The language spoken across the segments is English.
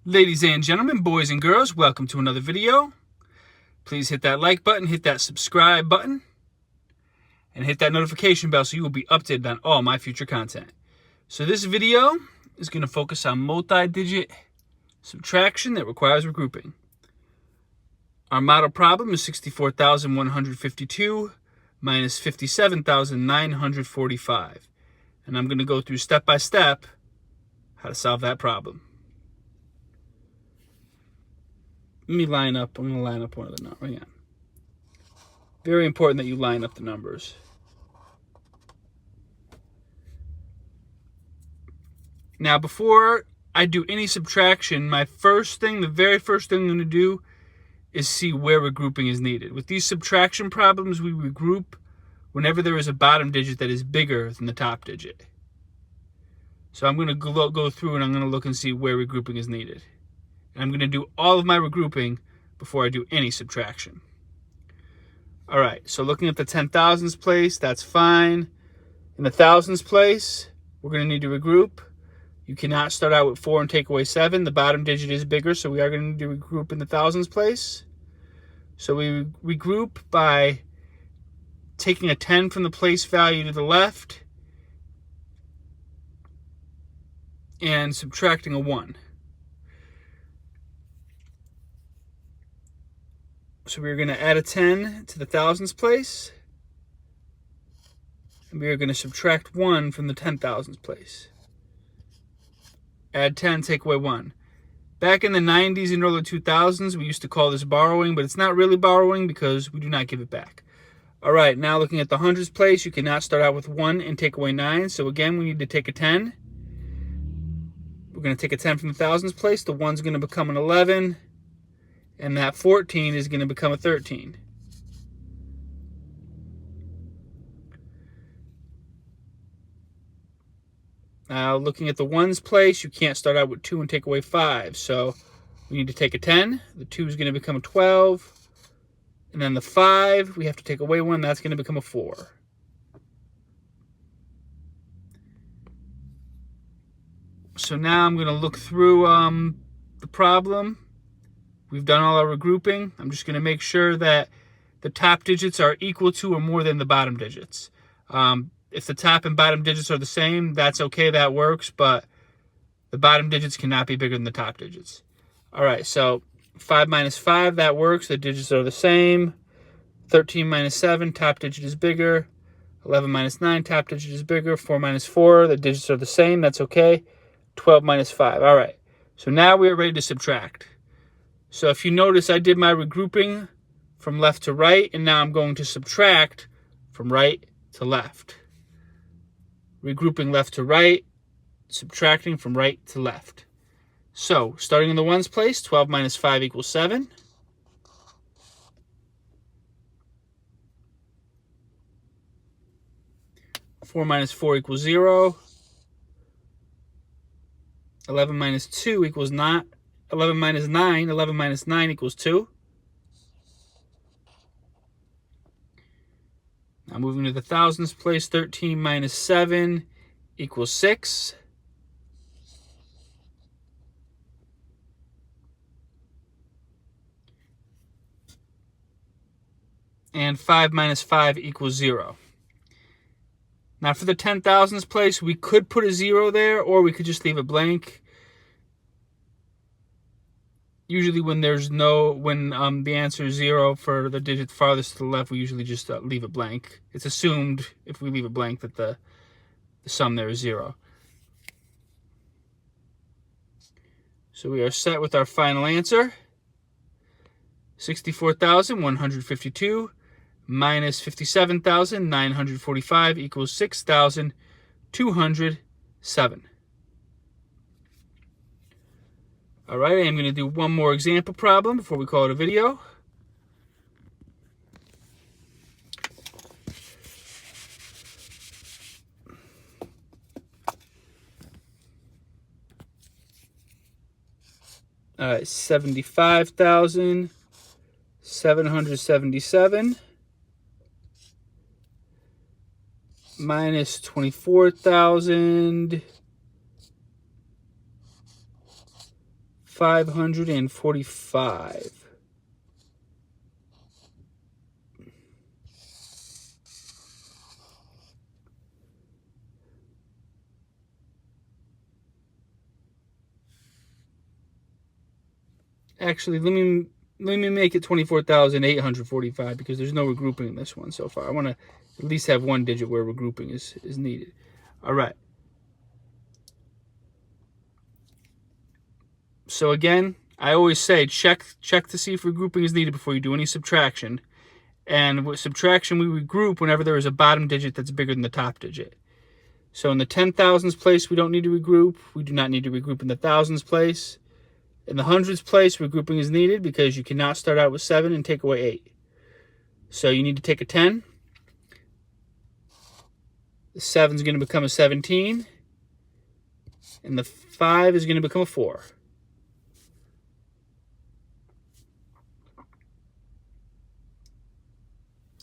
Ladies and gentlemen, boys and girls, welcome to another video. Please hit that like button, hit that subscribe button, and hit that notification bell so you will be updated on all my future content. So this video is going to focus on multi-digit subtraction that requires regrouping. Our model problem is 64,152 minus 57,945. And I'm going to go through step by step how to solve that problem. Let me line up. I'm going to line up one of the numbers. Yeah. Very important that you line up the numbers. Now, before I do any subtraction, the very first thing I'm going to do is see where regrouping is needed. With these subtraction problems, we regroup whenever there is a bottom digit that is bigger than the top digit. So I'm going to go through and I'm going to look and see where regrouping is needed. And I'm going to do all of my regrouping before I do any subtraction. All right, so looking at the 10,000s place, that's fine. In the thousands place, we're going to need to regroup. You cannot start out with 4 and take away 7. The bottom digit is bigger, so we are going to need to regroup in the thousands place. So we regroup by taking a 10 from the place value to the left and subtracting a 1. So we're going to add a 10 to the thousands place, and we are going to subtract 1 from the 10,000s place. Add 10, take away 1. Back in the 90s and early 2000s, we used to call this borrowing, but it's not really borrowing because we do not give it back. All right, now looking at the hundreds place, you cannot start out with 1 and take away 9. So again, we need to take a 10. We're going to take a 10 from the thousands place. The 1's going to become an 11. And that 14 is going to become a 13. Now, looking at the 1's place, you can't start out with 2 and take away 5. So we need to take a 10. The 2 is going to become a 12. And then the 5, we have to take away 1. That's going to become a 4. So now I'm going to look through the problem. We've done all our regrouping. I'm just going to make sure that the top digits are equal to or more than the bottom digits. If the top and bottom digits are the same, that's okay, that works, but the bottom digits cannot be bigger than the top digits. All right, so 5 minus 5, that works. The digits are the same. 13 minus 7, top digit is bigger. 11 minus 9, top digit is bigger. 4 minus 4, the digits are the same. That's okay. 12 minus 5. All right, so now we are ready to subtract. So if you notice, I did my regrouping from left to right, and now I'm going to subtract from right to left. Regrouping left to right, subtracting from right to left. So starting in the 1's place, 12 minus 5 equals 7. Four minus 4 equals 0. 11 minus 2 equals 9. 11 minus 9, 11 minus 9 equals 2. Now moving to the thousands place, 13 minus 7 equals 6. And 5 minus 5 equals 0. Now for the 10,000s place, we could put a 0 there, or we could just leave it blank. Usually when the answer is 0 for the digit farthest to the left, we usually just leave it blank. It's assumed if we leave it blank that the sum there is 0. So we are set with our final answer. 64,152 minus 57,945 equals 6,207. All right, I am going to do one more example problem before we call it a video. All right, 75,777 minus 24,000 545. Actually, let me make it 24,845 because there's no regrouping in this one so far. I want to at least have one digit where regrouping is needed. All right. So again, I always say check to see if regrouping is needed before you do any subtraction. And with subtraction, we regroup whenever there is a bottom digit that's bigger than the top digit. So in the 10,000s place, we don't need to regroup. We do not need to regroup in the thousands place. In the hundreds place, regrouping is needed because you cannot start out with 7 and take away 8. So you need to take a 10. The 7 is going to become a 17. And the 5 is going to become a 4.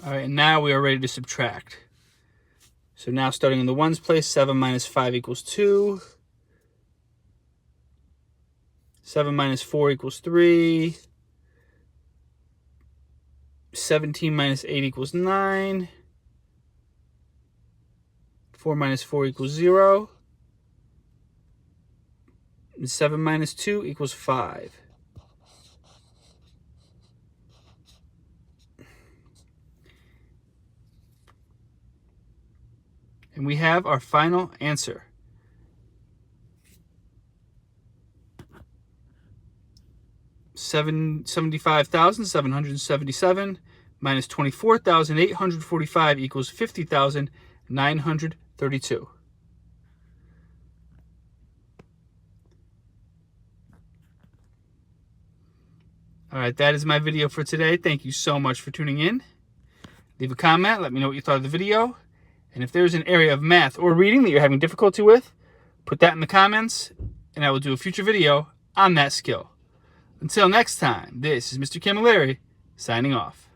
All right, and now we are ready to subtract. So now starting in the ones place, 7 minus 5 equals 2. 7 minus 4 equals 3. 17 minus 8 equals 9. 4 minus 4 equals 0. And 7 minus 2 equals 5. And we have our final answer. 75,777 minus 24,845 equals 50,932. All right, that is my video for today. Thank you so much for tuning in. Leave a comment. Let me know what you thought of the video. And if there's an area of math or reading that you're having difficulty with, put that in the comments, and I will do a future video on that skill. Until next time, this is Mr. Camilleri, signing off.